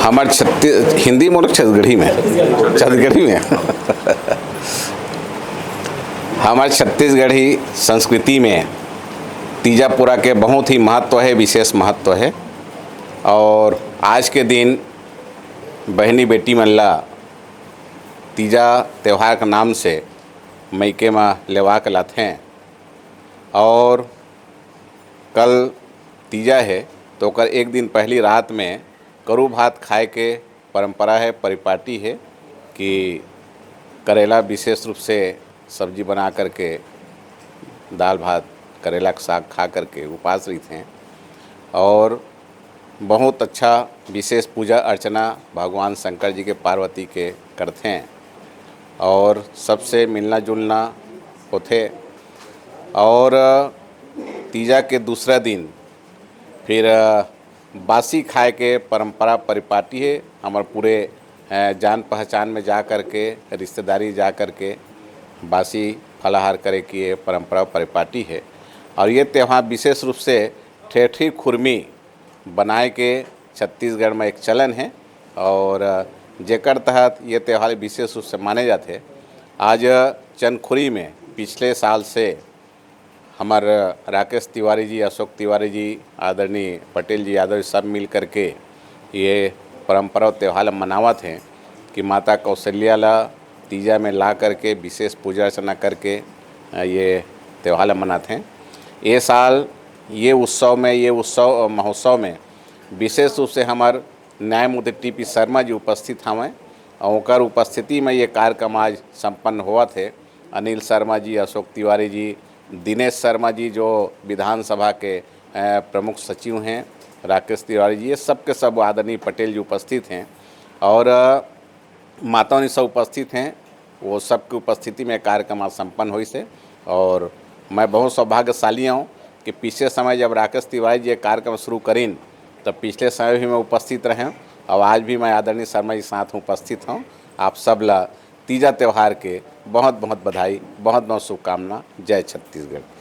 हमारे हिंदी में और छत्तीसगढ़ी में हमारे छत्तीसगढ़ी संस्कृति में तीजा पूरा के बहुत ही महत्व है, विशेष महत्व है। और आज के दिन बहनी बेटी मन ला तीजा त्यौहार के नाम से मैके में लेवा के लाते हैं। और कल तीजा है तो कर एक दिन पहली रात में करू भात खाए के परंपरा है, परिपाटी है कि करेला विशेष रूप से सब्जी बना करके दाल भात करेला का साग खा करके उपवास रहते हैं। और बहुत अच्छा विशेष पूजा अर्चना भगवान शंकर जी के पार्वती के करते हैं और सबसे मिलना जुलना होते। और तीजा के दूसरा दिन फिर बासी खाए के परंपरा परिपाटी है। हमारे पूरे जान पहचान में जा कर के, रिश्तेदारी जा कर के बासी फलाहार करे की ये परंपरा परिपाटी है। और ये त्यौहार विशेष रूप से ठेठी खुरमी बनाए के छत्तीसगढ़ में एक चलन है और जेकर तहत ये त्यौहार विशेष रूप से माने जाते हैं। आज चंदखुरी में पिछले साल से हमारे राकेश तिवारी जी, अशोक तिवारी जी, आदरणीय पटेल जी, यादव सब मिल करके ये परंपरा और त्यौहार मनावत हैं कि माता कौशल्या ला तीजा में ला करके विशेष पूजा अर्चना करके ये त्यौहार मनाते हैं। ये साल ये उत्सव महोत्सव में विशेष रूप से हमारे न्यायमूर्ति टी.पी. शर्मा जी उपस्थित हमें और उनकर उपस्थिति में ये कार्यक्रम आज संपन्न हुआ थे। अनिल शर्मा जी, अशोक तिवारी जी, दिनेश शर्मा जी जो विधानसभा के प्रमुख सचिव हैं, राकेश तिवारी जी, ये सब के सब आदरणीय पटेल जी उपस्थित हैं और माताओं सब उपस्थित हैं। वो सबकी उपस्थिति में कार्यक्रम आज संपन्न हुई से। और मैं बहुत सौभाग्यशाली हूँ कि पिछले समय जब राकेश तिवारी जी कार्यक्रम शुरू करीन तब पिछले समय भी मैं उपस्थित रहे और आज भी मैं आदरणीय शर्मा जी साथ उपस्थित हूँ। आप सब ला तीजा त्यौहार के बहुत बहुत बधाई, बहुत बहुत शुभकामना। जय छत्तीसगढ़।